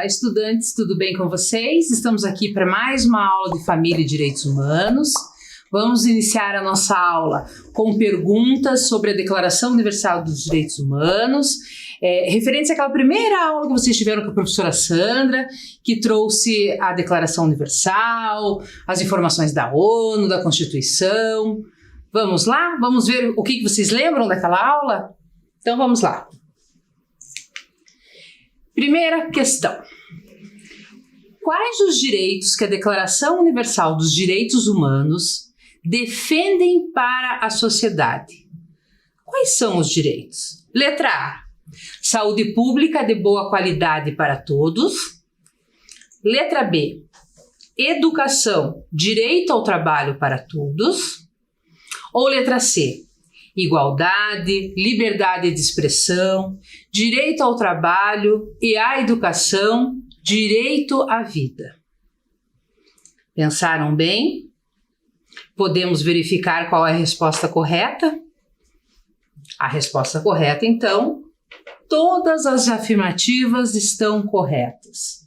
Olá, estudantes, tudo bem com vocês? Estamos aqui para mais uma aula de Família e Direitos Humanos. Vamos iniciar a nossa aula com perguntas sobre a Declaração Universal dos Direitos Humanos, referentes àquela primeira aula que vocês tiveram com a professora Sandra, que trouxe a Declaração Universal, as informações da ONU, da Constituição. Vamos lá? Vamos ver o que vocês lembram daquela aula? Então vamos lá. Primeira questão. Quais os direitos que a Declaração Universal dos Direitos Humanos defendem para a sociedade? Quais são os direitos? Letra A. Saúde pública de boa qualidade para todos. Letra B. Educação, direito ao trabalho para todos. Ou letra C. Igualdade, liberdade de expressão, direito ao trabalho e à educação, direito à vida. Pensaram bem? Podemos verificar qual é a resposta correta? A resposta correta, então, todas as afirmativas estão corretas.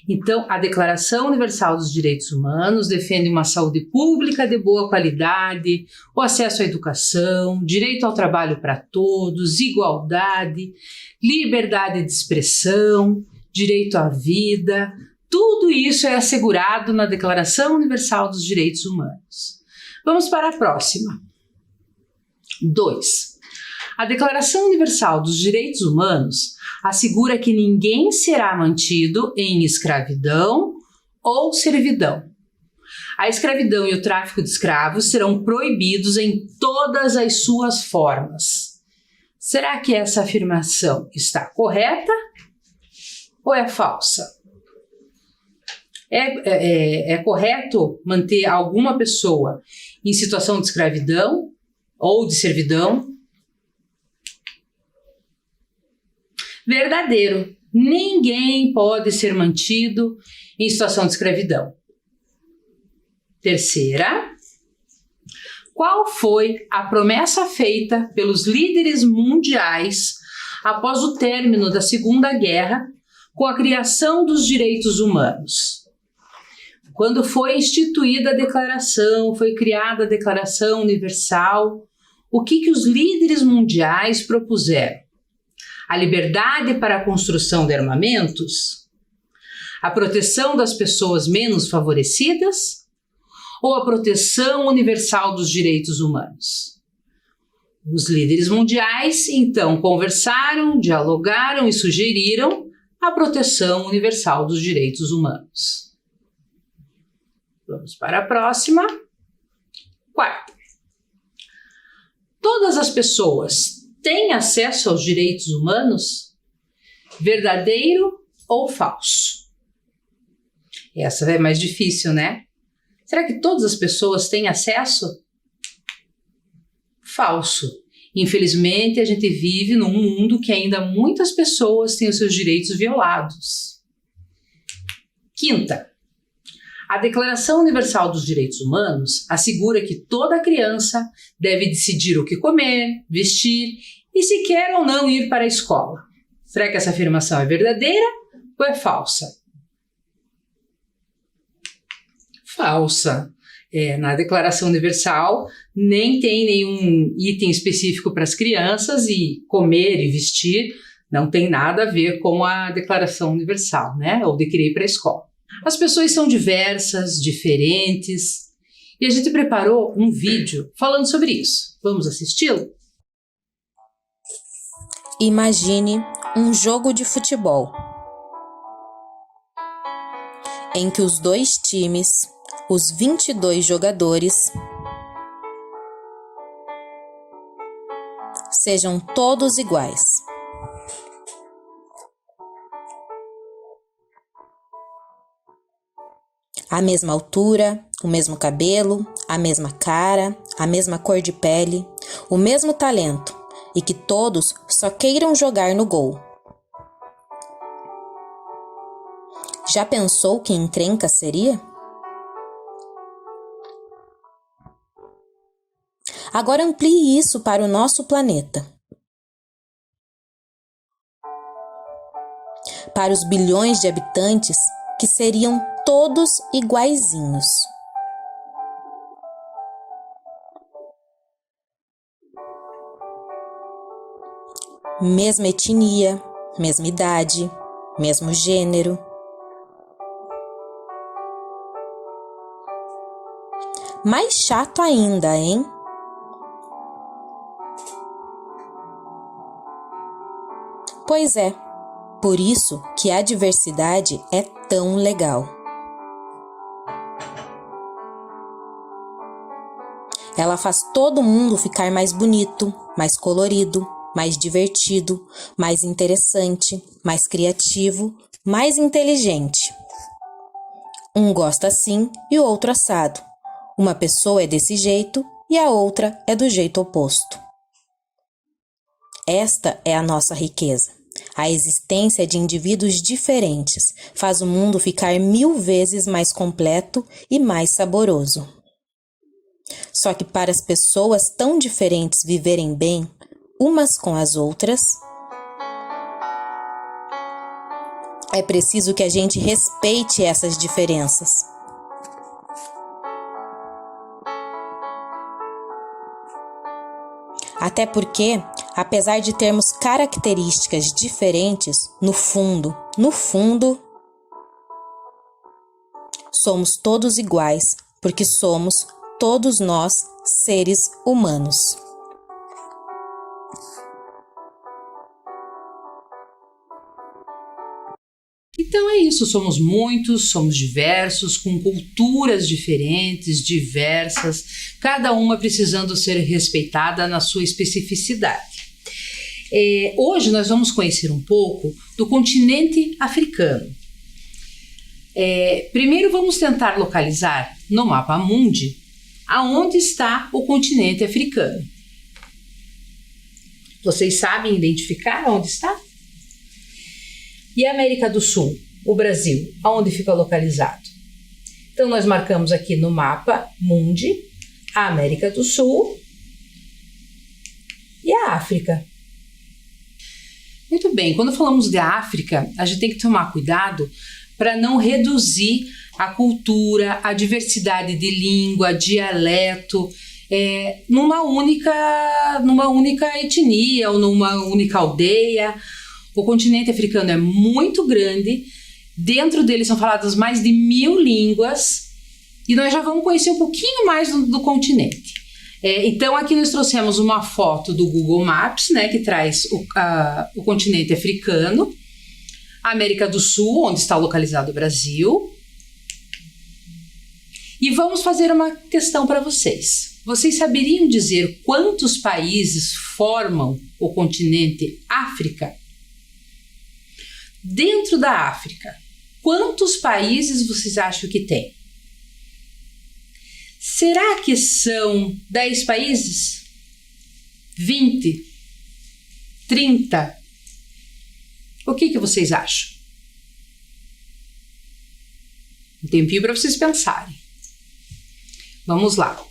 Então, a Declaração Universal dos Direitos Humanos defende uma saúde pública de boa qualidade, o acesso à educação, direito ao trabalho para todos, igualdade, liberdade de expressão, direito à vida. Tudo isso é assegurado na Declaração Universal dos Direitos Humanos. Vamos para a próxima. 2. A Declaração Universal dos Direitos Humanos assegura que ninguém será mantido em escravidão ou servidão. A escravidão e o tráfico de escravos serão proibidos em todas as suas formas. Será que essa afirmação está correta ou é falsa? É correto manter alguma pessoa em situação de escravidão ou de servidão? Verdadeiro. Ninguém pode ser mantido em situação de escravidão. Terceira. Qual foi a promessa feita pelos líderes mundiais após o término da Segunda Guerra com a criação dos direitos humanos? Quando foi instituída a declaração, foi criada a Declaração Universal, o que os líderes mundiais propuseram? A liberdade para a construção de armamentos? A proteção das pessoas menos favorecidas? Ou a proteção universal dos direitos humanos? Os líderes mundiais, então, conversaram, dialogaram e sugeriram a proteção universal dos direitos humanos. Vamos para a próxima. 4. Todas as pessoas têm acesso aos direitos humanos? Verdadeiro ou falso? Essa é mais difícil, né? Será que todas as pessoas têm acesso? Falso. Infelizmente, a gente vive num mundo que ainda muitas pessoas têm os seus direitos violados. 5. A Declaração Universal dos Direitos Humanos assegura que toda criança deve decidir o que comer, vestir e se quer ou não ir para a escola. Será que essa afirmação é verdadeira ou é falsa? Falsa. Na Declaração Universal nem tem nenhum item específico para as crianças e comer e vestir não tem nada a ver com a Declaração Universal, né? Ou de querer ir para a escola. As pessoas são diversas, diferentes, e a gente preparou um vídeo falando sobre isso. Vamos assisti-lo? Imagine um jogo de futebol em que os dois times, os 22 jogadores, sejam todos iguais. A mesma altura, o mesmo cabelo, a mesma cara, a mesma cor de pele, o mesmo talento, e que todos só queiram jogar no gol. Já pensou que encrenca seria? Agora amplie isso para o nosso planeta. para os bilhões de habitantes que seriam todos iguaizinhos. Mesma etnia, mesma idade, mesmo gênero. Mais chato ainda, hein? Pois é, por isso que a diversidade é tão legal. Ela faz todo mundo ficar mais bonito, mais colorido, mais divertido, mais interessante, mais criativo, mais inteligente. Um gosta assim e o outro assado. Uma pessoa é desse jeito e a outra é do jeito oposto. Esta é a nossa riqueza. A existência de indivíduos diferentes faz o mundo ficar 1000 vezes mais completo e mais saboroso. Só que para as pessoas tão diferentes viverem bem umas com as outras, é preciso que a gente respeite essas diferenças. Até porque, apesar de termos características diferentes, no fundo, somos todos iguais, porque somos todos nós seres humanos. Então é isso, somos muitos, somos diversos, com culturas diferentes, diversas, cada uma precisando ser respeitada na sua especificidade. Hoje nós vamos conhecer um pouco do continente africano. Primeiro vamos tentar localizar no mapa mundi aonde está o continente africano. Vocês sabem identificar onde está? E a América do Sul, o Brasil, aonde fica localizado? Então, nós marcamos aqui no mapa mundi a América do Sul e a África. Muito bem, quando falamos de África, a gente tem que tomar cuidado para não reduzir a cultura, a diversidade de língua, dialeto, numa única etnia ou numa única aldeia. O continente africano é muito grande, dentro dele são faladas mais de 1000 línguas e nós já vamos conhecer um pouquinho mais do continente. Então aqui nós trouxemos uma foto do Google Maps, né, que traz o continente africano, a América do Sul, onde está localizado o Brasil. E vamos fazer uma questão para vocês. Vocês saberiam dizer quantos países formam o continente África? Dentro da África, quantos países vocês acham que tem? Será que são 10 países? 20? 30? O que vocês acham? Um tempinho para vocês pensarem. Vamos lá.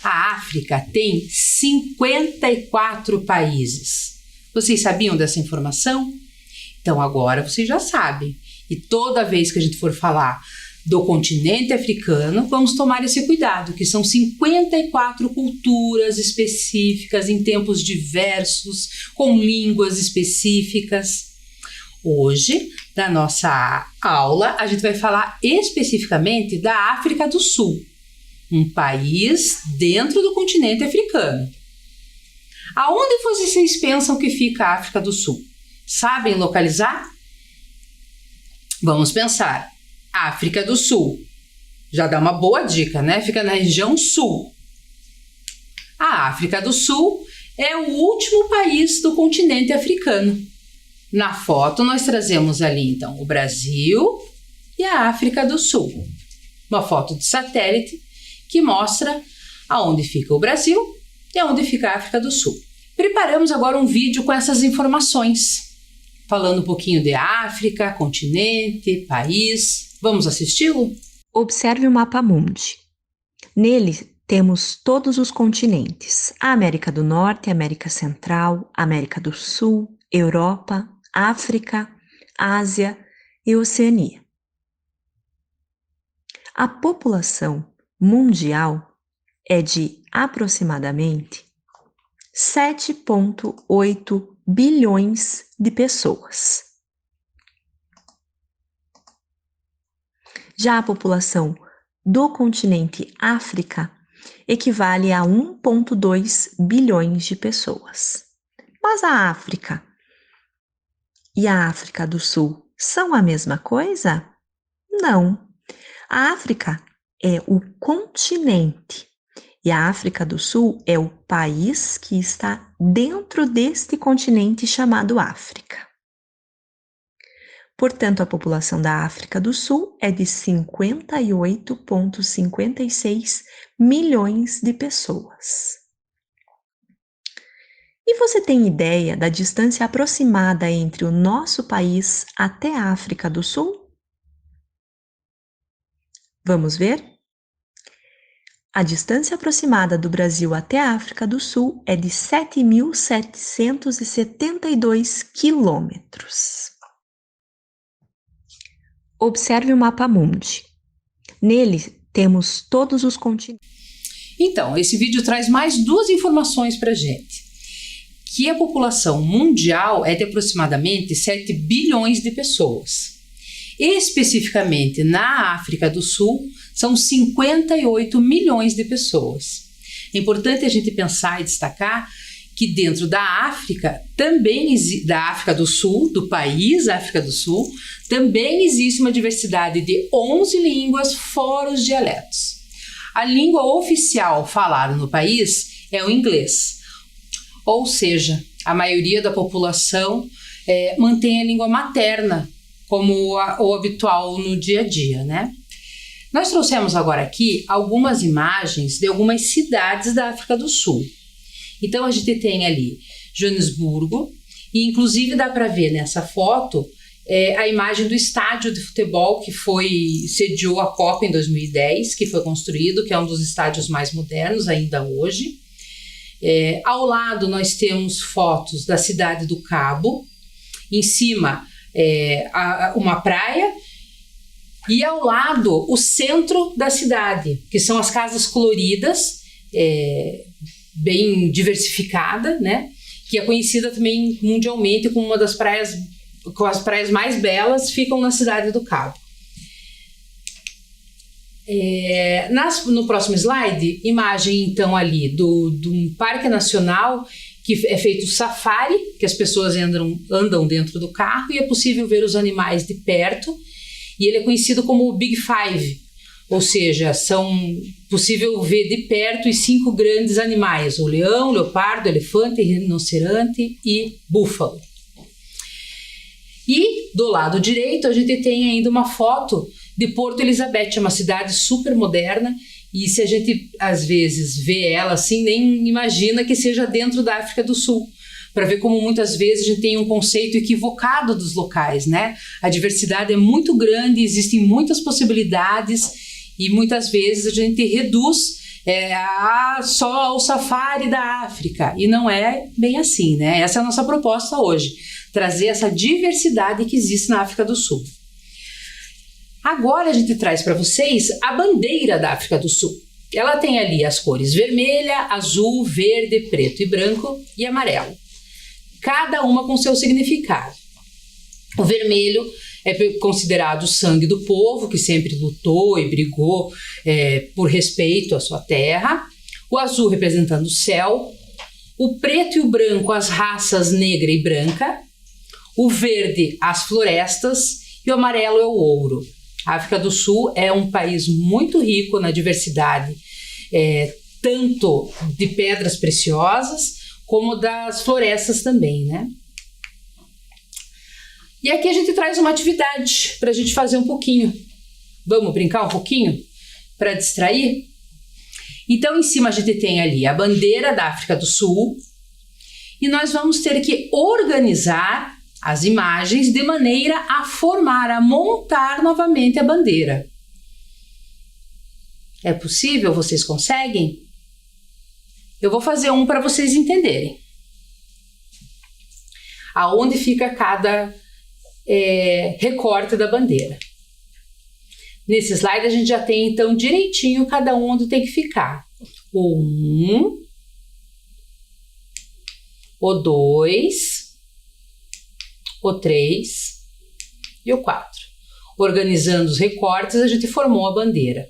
A África tem 54 países. Vocês sabiam dessa informação? Então agora vocês já sabem. E toda vez que a gente for falar do continente africano, vamos tomar esse cuidado, que são 54 culturas específicas em tempos diversos, com línguas específicas. Hoje, na nossa aula, a gente vai falar especificamente da África do Sul, um país dentro do continente africano. Aonde vocês pensam que fica a África do Sul? Sabem localizar? Vamos pensar. África do Sul. Já dá uma boa dica, né? Fica na região sul. A África do Sul é o último país do continente africano. Na foto nós trazemos ali então o Brasil e a África do Sul. Uma foto de satélite que mostra aonde fica o Brasil e aonde fica a África do Sul. Preparamos agora um vídeo com essas informações, falando um pouquinho de África, continente, país. Vamos assisti-lo? Observe o mapa mundi. Nele temos todos os continentes: a América do Norte, América Central, América do Sul, Europa, África, Ásia e Oceania. A população mundial é de aproximadamente 7,8 bilhões de pessoas. Já a população do continente África equivale a 1,2 bilhões de pessoas. Mas a África e a África do Sul são a mesma coisa? Não. A África é o continente e a África do Sul é o país que está dentro deste continente chamado África. Portanto, a população da África do Sul é de 58,56 milhões de pessoas. E você tem ideia da distância aproximada entre o nosso país até a África do Sul? Vamos ver? A distância aproximada do Brasil até a África do Sul é de 7.772 quilômetros. Observe o mapa mundi. Nele temos todos os continentes. Então, esse vídeo traz mais duas informações para a gente. Que a população mundial é de aproximadamente 7 bilhões de pessoas. Especificamente na África do Sul, são 58 milhões de pessoas. É importante a gente pensar e destacar que dentro da África, da África do Sul, do país África do Sul, também existe uma diversidade de 11 línguas fora os dialetos. A língua oficial falada no país é o inglês, ou seja, a maioria da população mantém a língua materna como o habitual no dia a dia, né? Nós trouxemos agora aqui algumas imagens de algumas cidades da África do Sul. Então a gente tem ali Joanesburgo e inclusive dá para ver nessa foto a imagem do estádio de futebol que sediou a Copa em 2010, que foi construído, que é um dos estádios mais modernos ainda hoje. Ao lado nós temos fotos da cidade do Cabo, em cima uma praia e ao lado o centro da cidade, que são as casas coloridas, bem diversificada, né? Que é conhecida também mundialmente como uma das praias, com as praias mais belas, ficam na cidade do Cabo. No próximo slide, imagem então ali do Parque Nacional, que é feito safari, que as pessoas andam dentro do carro e é possível ver os animais de perto, e ele é conhecido como o Big Five, ou seja, são possível ver de perto os 5 grandes animais: o leão, leopardo, elefante, rinoceronte e búfalo. E do lado direito a gente tem ainda uma foto de Porto Elizabeth, é uma cidade super moderna, e se a gente às vezes vê ela assim, nem imagina que seja dentro da África do Sul, para ver como muitas vezes a gente tem um conceito equivocado dos locais, né? A diversidade é muito grande, existem muitas possibilidades e muitas vezes a gente reduz só ao safari da África, e não é bem assim, né? Essa é a nossa proposta hoje, trazer essa diversidade que existe na África do Sul. Agora a gente traz para vocês a bandeira da África do Sul. Ela tem ali as cores vermelha, azul, verde, preto e branco e amarelo. Cada uma com seu significado. O vermelho é considerado o sangue do povo, que sempre lutou e brigou por respeito à sua terra. O azul representando o céu. O preto e o branco, as raças negra e branca. O verde, as florestas. E o amarelo é o ouro. A África do Sul é um país muito rico na diversidade, tanto de pedras preciosas, como das florestas também, né? E aqui a gente traz uma atividade para a gente fazer um pouquinho. Vamos brincar um pouquinho? Para distrair? Então, em cima a gente tem ali a bandeira da África do Sul e nós vamos ter que organizar as imagens de maneira a montar novamente a bandeira. É possível? Vocês conseguem? Eu vou fazer um para vocês entenderem. Aonde fica cada recorte da bandeira. Nesse slide a gente já tem então direitinho cada um onde tem que ficar. O 1, o 2, o 3 e o 4. Organizando os recortes, a gente formou a bandeira.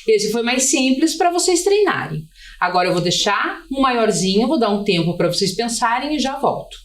Esse foi mais simples para vocês treinarem. Agora eu vou deixar um maiorzinho, vou dar um tempo para vocês pensarem e já volto.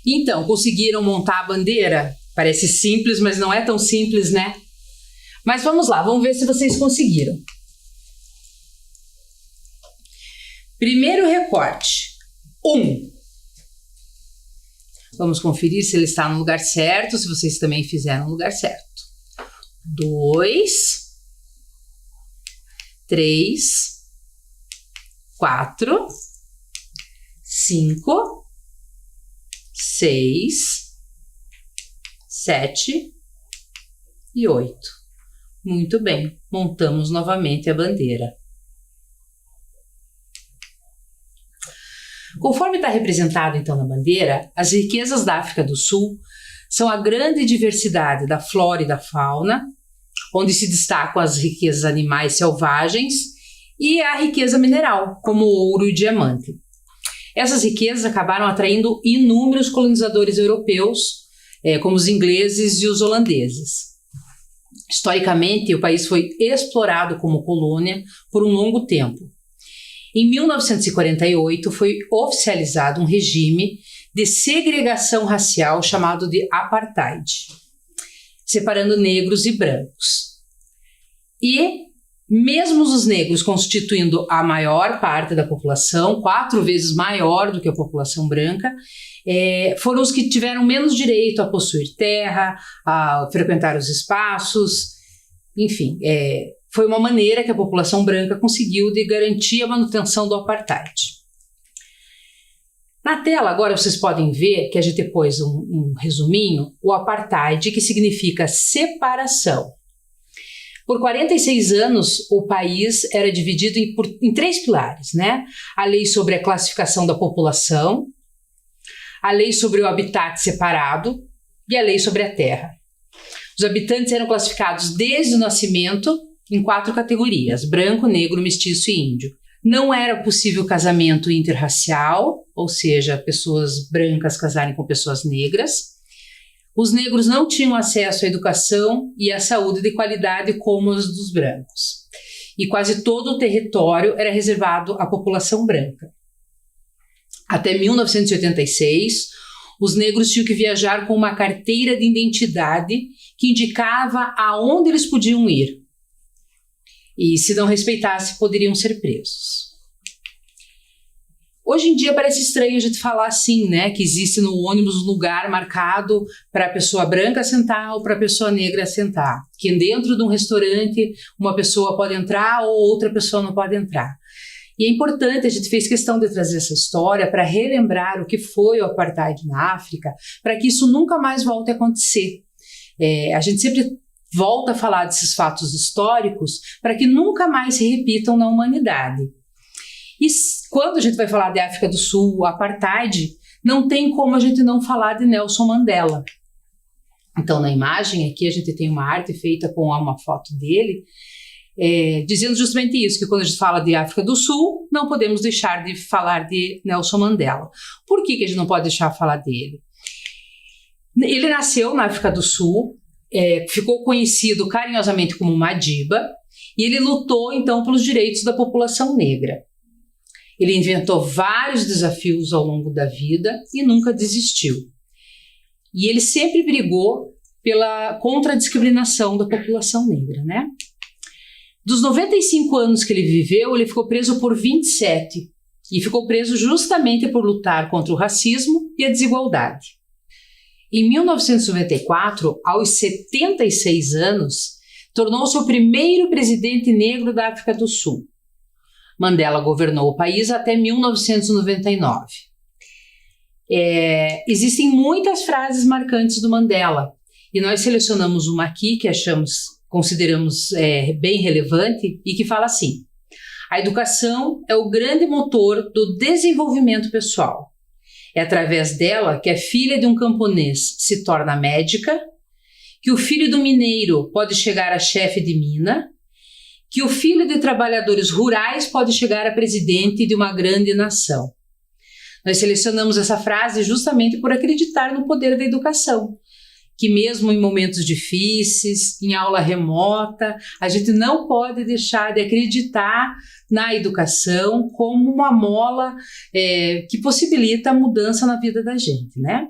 Então, conseguiram montar a bandeira? Parece simples, mas não é tão simples, né? Mas vamos lá, vamos ver se vocês conseguiram. Primeiro recorte, 1. Vamos conferir se ele está no lugar certo, se vocês também fizeram no lugar certo. 2, 3, 4, 5, 6, 7 e 8. Muito bem, montamos novamente a bandeira. Conforme está representado então na bandeira, as riquezas da África do Sul são a grande diversidade da flora e da fauna, onde se destacam as riquezas animais selvagens e a riqueza mineral, como ouro e diamante. Essas riquezas acabaram atraindo inúmeros colonizadores europeus, como os ingleses e os holandeses. Historicamente, o país foi explorado como colônia por um longo tempo. Em 1948, foi oficializado um regime de segregação racial chamado de apartheid, separando negros e brancos. E mesmo os negros constituindo a maior parte da população, 4 vezes maior do que a população branca, foram os que tiveram menos direito a possuir terra, a frequentar os espaços, enfim, foi uma maneira que a população branca conseguiu de garantir a manutenção do apartheid. Na tela agora vocês podem ver que a gente pôs um resuminho, o apartheid, que significa separação. Por 46 anos, o país era dividido em 3 pilares, né? A lei sobre a classificação da população, a lei sobre o habitat separado e a lei sobre a terra. Os habitantes eram classificados desde o nascimento em 4 categorias: branco, negro, mestiço e índio. Não era possível casamento interracial, ou seja, pessoas brancas casarem com pessoas negras. Os negros não tinham acesso à educação e à saúde de qualidade como os dos brancos. E quase todo o território era reservado à população branca. Até 1986, os negros tinham que viajar com uma carteira de identidade que indicava aonde eles podiam ir. E se não respeitasse, poderiam ser presos. Hoje em dia parece estranho a gente falar assim, né? Que existe no ônibus um lugar marcado para a pessoa branca sentar ou para a pessoa negra sentar. Que dentro de um restaurante uma pessoa pode entrar ou outra pessoa não pode entrar. E é importante, a gente fez questão de trazer essa história para relembrar o que foi o apartheid na África, para que isso nunca mais volte a acontecer. A gente sempre volta a falar desses fatos históricos para que nunca mais se repitam na humanidade. E quando a gente vai falar de África do Sul, o apartheid, não tem como a gente não falar de Nelson Mandela. Então, na imagem aqui, a gente tem uma arte feita com uma foto dele, dizendo justamente isso, que quando a gente fala de África do Sul, não podemos deixar de falar de Nelson Mandela. Por que a gente não pode deixar de falar dele? Ele nasceu na África do Sul, ficou conhecido carinhosamente como Madiba, e ele lutou, então, pelos direitos da população negra. Ele inventou vários desafios ao longo da vida e nunca desistiu. E ele sempre brigou contra a discriminação da população negra, né? Dos 95 anos que ele viveu, ele ficou preso por 27. E ficou preso justamente por lutar contra o racismo e a desigualdade. Em 1994, aos 76 anos, tornou-se o primeiro presidente negro da África do Sul. Mandela governou o país até 1999. Existem muitas frases marcantes do Mandela, e nós selecionamos uma aqui que consideramos bem relevante e que fala assim: a educação é o grande motor do desenvolvimento pessoal. É através dela que a filha de um camponês se torna médica, que o filho do mineiro pode chegar a chefe de mina que o filho de trabalhadores rurais pode chegar a presidente de uma grande nação. Nós selecionamos essa frase justamente por acreditar no poder da educação, que mesmo em momentos difíceis, em aula remota, a gente não pode deixar de acreditar na educação como uma mola que possibilita a mudança na vida da gente, né?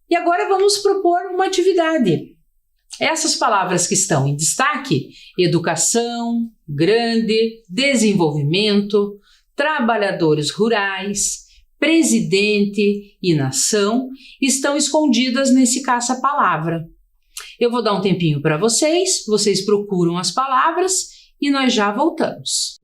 E agora vamos propor uma atividade. Essas palavras que estão em destaque, educação, grande, desenvolvimento, trabalhadores rurais, presidente e nação, estão escondidas nesse caça-palavra. Eu vou dar um tempinho para vocês procuram as palavras e nós já voltamos.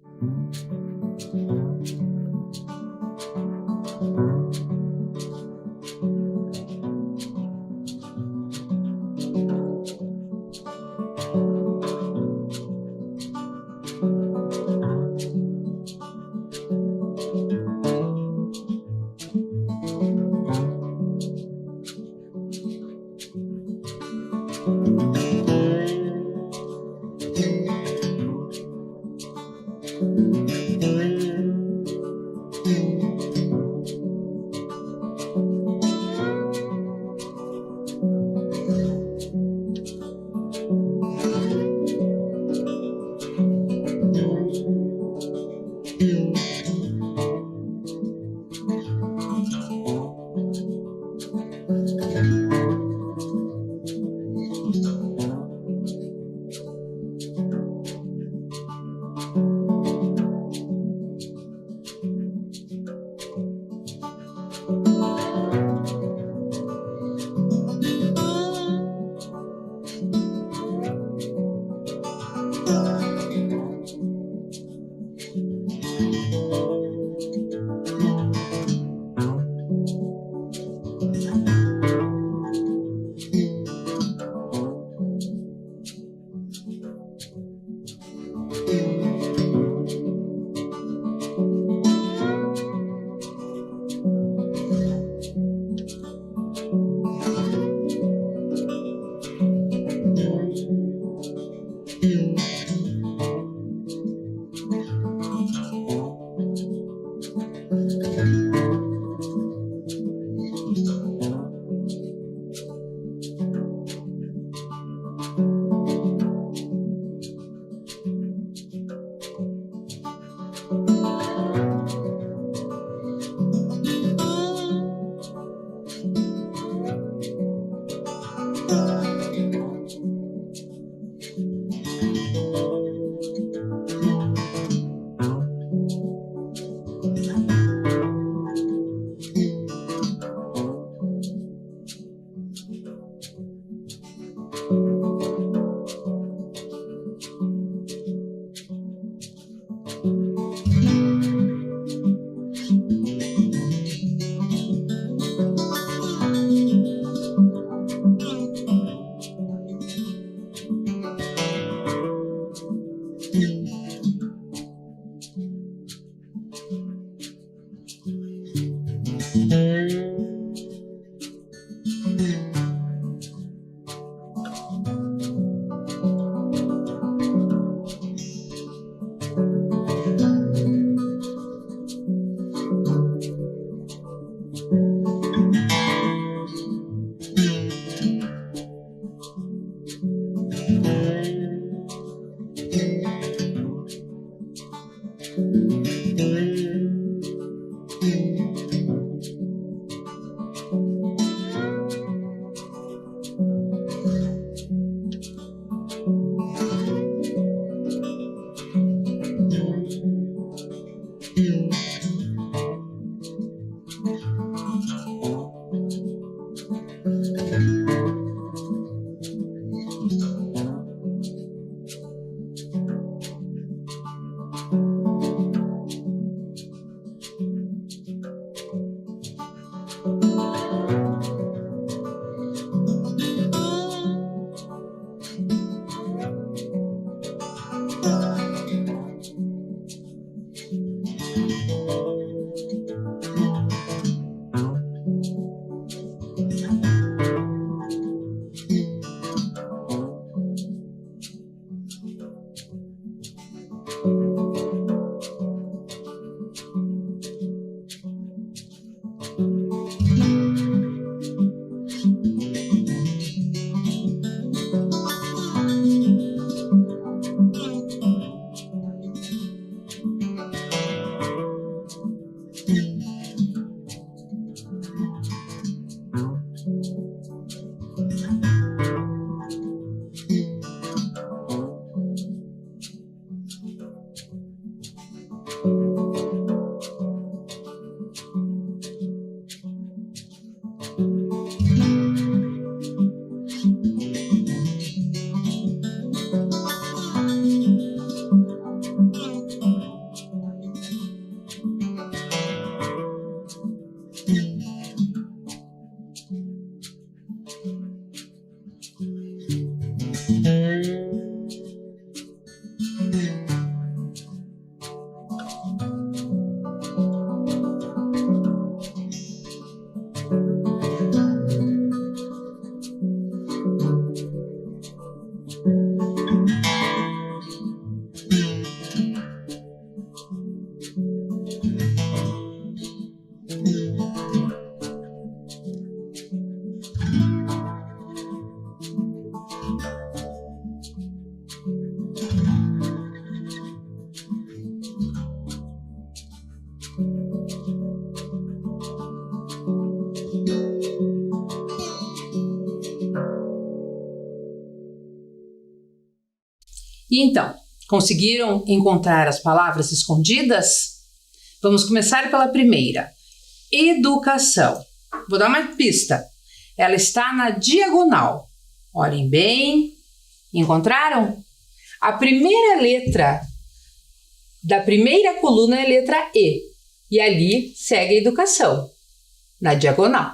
E então, conseguiram encontrar as palavras escondidas? Vamos começar pela primeira. Educação. Vou dar uma pista. Ela está na diagonal. Olhem bem. Encontraram? A primeira letra da primeira coluna é a letra E. E ali segue a educação, na diagonal.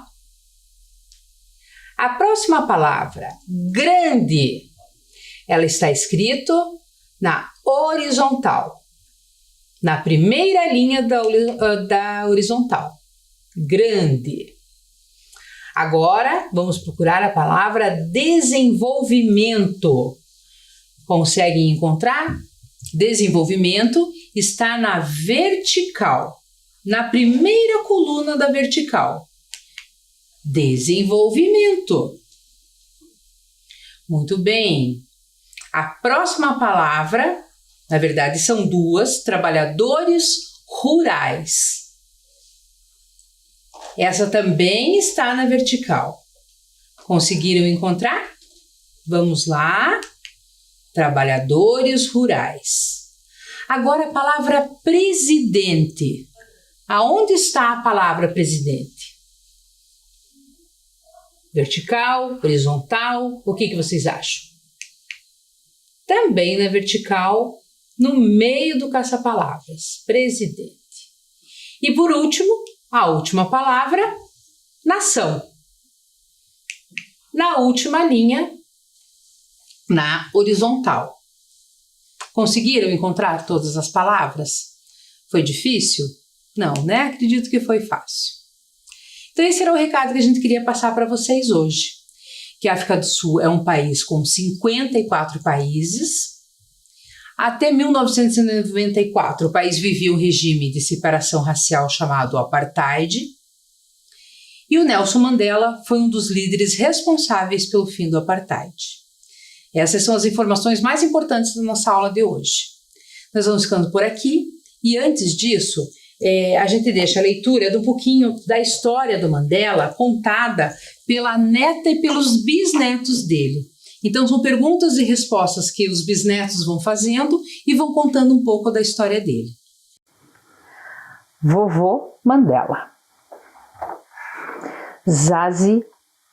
A próxima palavra, grande. Ela está escrita na horizontal. Na primeira linha da horizontal. Grande. Agora, vamos procurar a palavra desenvolvimento. Conseguem encontrar? Desenvolvimento está na vertical, na primeira coluna da vertical. Desenvolvimento. Muito bem. A próxima palavra, na verdade são duas, trabalhadores rurais. Essa também está na vertical. Conseguiram encontrar? Vamos lá. Trabalhadores rurais. Agora a palavra presidente. Aonde está a palavra presidente? Vertical, horizontal, o que vocês acham? Também na vertical, no meio do caça-palavras, presidente. E por último, a última palavra, nação. Na última linha, na horizontal. Conseguiram encontrar todas as palavras? Foi difícil? Não, né? Acredito que foi fácil. Então esse era o recado que a gente queria passar para vocês hoje. Que a África do Sul é um país com 54 países. Até 1994, o país vivia um regime de separação racial chamado Apartheid. E o Nelson Mandela foi um dos líderes responsáveis pelo fim do Apartheid. Essas são as informações mais importantes da nossa aula de hoje. Nós vamos ficando por aqui e antes disso, a gente deixa a leitura de um pouquinho da história do Mandela contada pela neta e pelos bisnetos dele. Então são perguntas e respostas que os bisnetos vão fazendo e vão contando um pouco da história dele. Vovô Mandela. Zazi,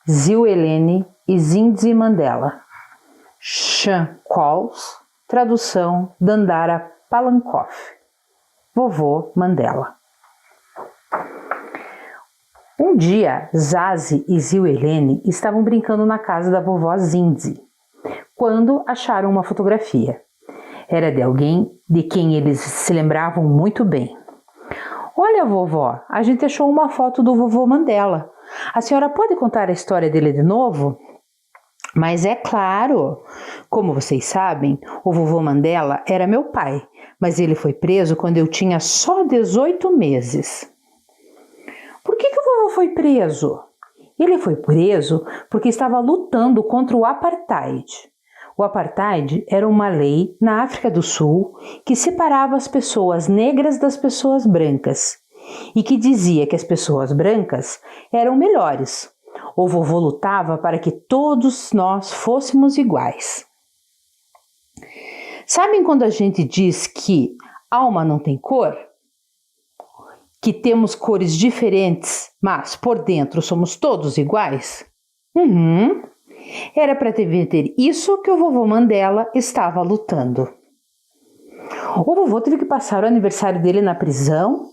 Zilhelene e Zindzi Mandela. Sean Coles, tradução Dandara Palankoff. Vovô Mandela. Um dia, Zazi e Zilhelene estavam brincando na casa da vovó Zindzi, quando acharam uma fotografia. Era de alguém de quem eles se lembravam muito bem. Olha, vovó, a gente achou uma foto do vovô Mandela. A senhora pode contar a história dele de novo? Mas é claro, como vocês sabem, o vovô Mandela era meu pai, mas ele foi preso quando eu tinha só 18 meses. Por que o vovô foi preso? Ele foi preso porque estava lutando contra o Apartheid. O Apartheid era uma lei na África do Sul que separava as pessoas negras das pessoas brancas e que dizia que as pessoas brancas eram melhores. O vovô lutava para que todos nós fôssemos iguais. Sabem quando a gente diz que alma não tem cor? Que temos cores diferentes, mas por dentro somos todos iguais? Era para ter isso que o vovô Mandela estava lutando. O vovô teve que passar o aniversário dele na prisão?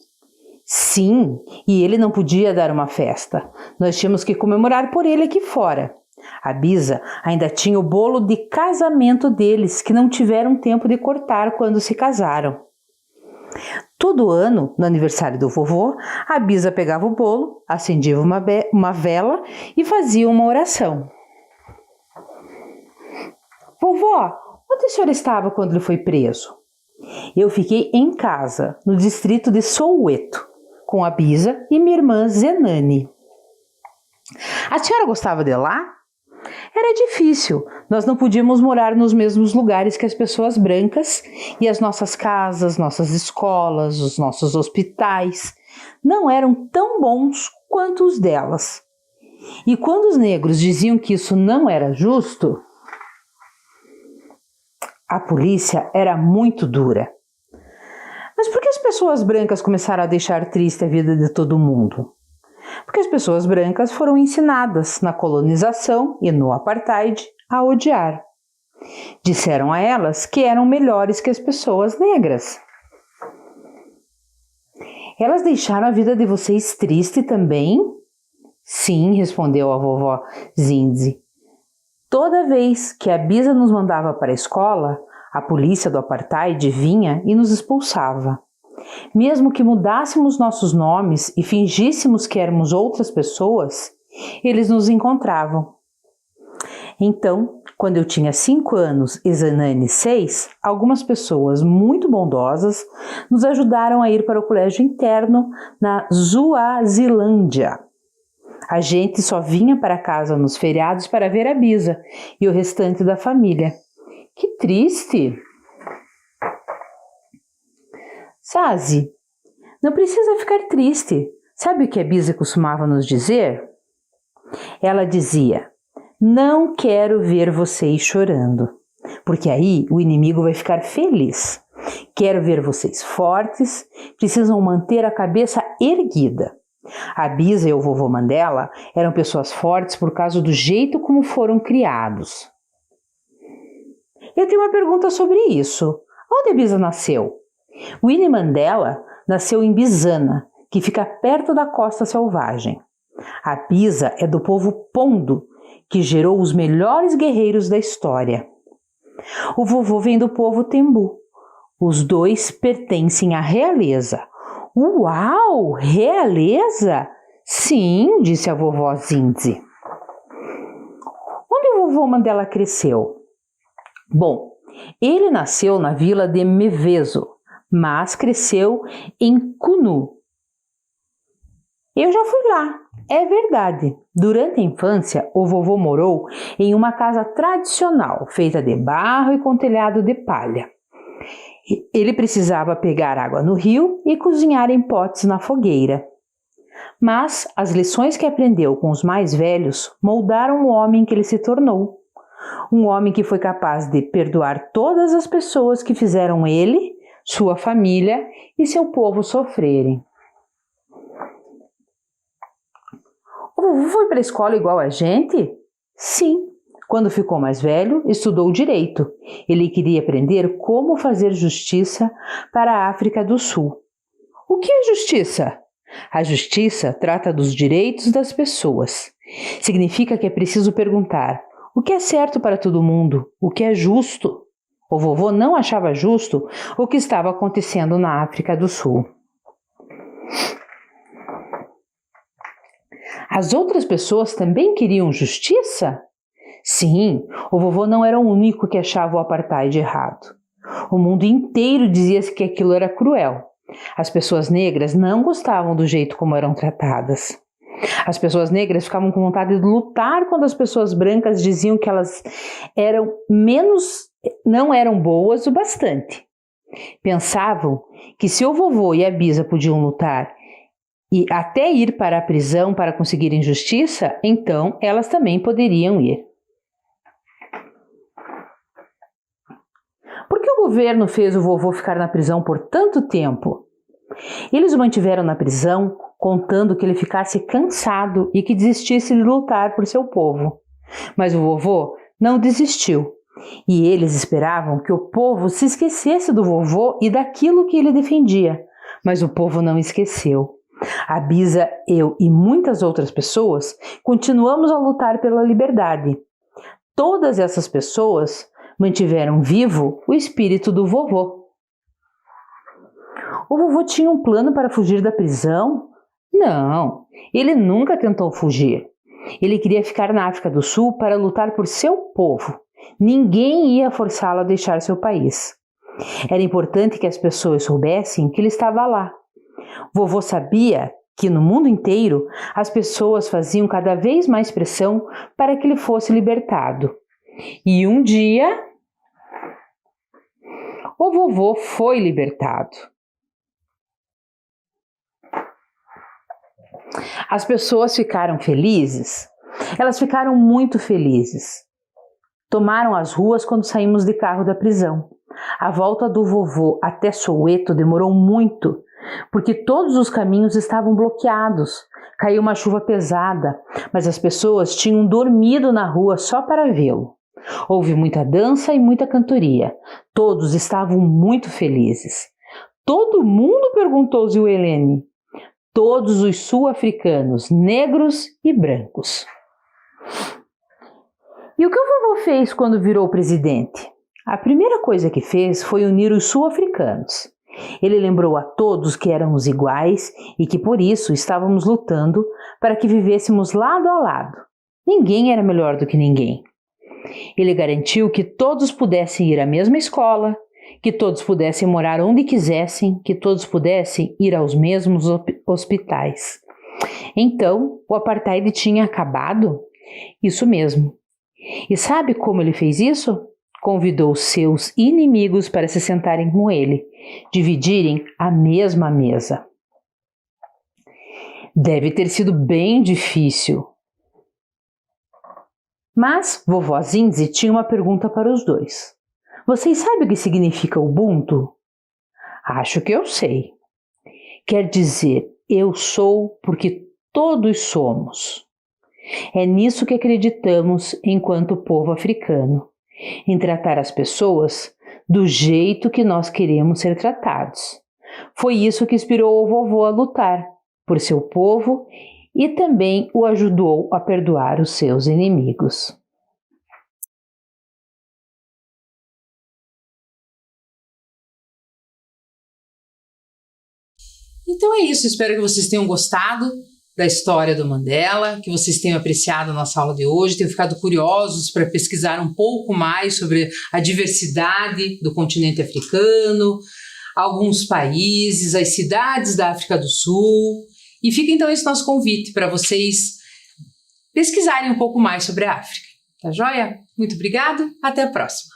Sim, e ele não podia dar uma festa. Nós tínhamos que comemorar por ele aqui fora. A Bisa ainda tinha o bolo de casamento deles, que não tiveram tempo de cortar quando se casaram. Todo ano, no aniversário do vovô, a Bisa pegava o bolo, acendia uma vela e fazia uma oração. Vovó, onde a senhora estava quando ele foi preso? Eu fiquei em casa, no distrito de Soweto, com a Bisa e minha irmã Zenani. A senhora gostava de lá? Era difícil, nós não podíamos morar nos mesmos lugares que as pessoas brancas e as nossas casas, nossas escolas, os nossos hospitais não eram tão bons quanto os delas. E quando os negros diziam que isso não era justo, A polícia era muito dura. Mas por que as pessoas brancas começaram a deixar triste a vida de todo mundo? Porque as pessoas brancas foram ensinadas na colonização e no apartheid a odiar. Disseram a elas que eram melhores que as pessoas negras. Elas deixaram a vida de vocês triste também? Sim, respondeu a vovó Zindzi. Toda vez que a Bisa nos mandava para a escola, a polícia do apartheid vinha e nos expulsava. Mesmo que mudássemos nossos nomes e fingíssemos que éramos outras pessoas, eles nos encontravam. Então, quando eu tinha 5 anos e Zanani 6, algumas pessoas muito bondosas nos ajudaram a ir para o colégio interno na Suazilândia. A gente só vinha para casa nos feriados para ver a Bisa e o restante da família. Que triste! Sazi, não precisa ficar triste. Sabe o que a Bisa costumava nos dizer? Ela dizia: não quero ver vocês chorando, porque aí o inimigo vai ficar feliz. Quero ver vocês fortes, precisam manter a cabeça erguida. A Bisa e o vovô Mandela eram pessoas fortes por causa do jeito como foram criados. Eu tenho uma pergunta sobre isso. Onde a Bisa nasceu? Winnie Mandela nasceu em Bizana, que fica perto da costa selvagem. A Bisa é do povo Pondo, que gerou os melhores guerreiros da história. O vovô vem do povo Tembu. Os dois pertencem à realeza. Uau! Realeza? Sim, disse a vovó Zindzi. Onde o vovô Mandela cresceu? Bom, ele nasceu na vila de Mvezo, mas cresceu em Kunu. Eu já fui lá, é verdade. Durante a infância, o vovô morou em uma casa tradicional, feita de barro e com telhado de palha. Ele precisava pegar água no rio e cozinhar em potes na fogueira. Mas as lições que aprendeu com os mais velhos moldaram o homem que ele se tornou. Um homem que foi capaz de perdoar todas as pessoas que fizeram ele, sua família e seu povo sofrerem. O vovô foi para a escola igual a gente? Sim. Quando ficou mais velho, estudou direito. Ele queria aprender como fazer justiça para a África do Sul. O que é justiça? A justiça trata dos direitos das pessoas. Significa que é preciso perguntar o que é certo para todo mundo, o que é justo. O vovô não achava justo o que estava acontecendo na África do Sul. As outras pessoas também queriam justiça? Sim, o vovô não era o único que achava o apartheid errado. O mundo inteiro dizia que aquilo era cruel. As pessoas negras não gostavam do jeito como eram tratadas. As pessoas negras ficavam com vontade de lutar quando as pessoas brancas diziam que elas não eram boas o bastante. Pensavam que se o vovô e a Bisa podiam lutar e até ir para a prisão para conseguirem justiça, então elas também poderiam ir. Por que o governo fez o vovô ficar na prisão por tanto tempo? Eles o mantiveram na prisão, contando que ele ficasse cansado e que desistisse de lutar por seu povo. Mas o vovô não desistiu, e eles esperavam que o povo se esquecesse do vovô e daquilo que ele defendia. Mas o povo não esqueceu. A Bisa, eu e muitas outras pessoas continuamos a lutar pela liberdade. Todas essas pessoas mantiveram vivo o espírito do vovô. O vovô tinha um plano para fugir da prisão? Não, ele nunca tentou fugir. Ele queria ficar na África do Sul para lutar por seu povo. Ninguém ia forçá-lo a deixar seu país. Era importante que as pessoas soubessem que ele estava lá. Vovô sabia que no mundo inteiro as pessoas faziam cada vez mais pressão para que ele fosse libertado. E um dia, o vovô foi libertado. As pessoas ficaram felizes? Elas ficaram muito felizes. Tomaram as ruas quando saímos de carro da prisão. A volta do vovô até Soweto demorou muito, porque todos os caminhos estavam bloqueados. Caiu uma chuva pesada, mas as pessoas tinham dormido na rua só para vê-lo. Houve muita dança e muita cantoria. Todos estavam muito felizes. Todo mundo? Perguntou Zwelene. Todos os sul-africanos, negros e brancos. E o que o vovô fez quando virou presidente? A primeira coisa que fez foi unir os sul-africanos. Ele lembrou a todos que éramos iguais e que por isso estávamos lutando para que vivêssemos lado a lado. Ninguém era melhor do que ninguém. Ele garantiu que todos pudessem ir à mesma escola, que todos pudessem morar onde quisessem, que todos pudessem ir aos mesmos hospitais. Então, o apartheid tinha acabado? Isso mesmo. E sabe como ele fez isso? Convidou seus inimigos para se sentarem com ele, dividirem a mesma mesa. Deve ter sido bem difícil. Mas vovó Zinzi tinha uma pergunta para os dois. Vocês sabem o que significa Ubuntu? Acho que eu sei. Quer dizer, eu sou porque todos somos. É nisso que acreditamos enquanto povo africano, em tratar as pessoas do jeito que nós queremos ser tratados. Foi isso que inspirou o vovô a lutar por seu povo e também o ajudou a perdoar os seus inimigos. Então é isso, espero que vocês tenham gostado da história do Mandela, que vocês tenham apreciado a nossa aula de hoje, tenham ficado curiosos para pesquisar um pouco mais sobre a diversidade do continente africano, alguns países, as cidades da África do Sul. E fica então esse nosso convite para vocês pesquisarem um pouco mais sobre a África. Tá joia? Muito obrigado, até a próxima!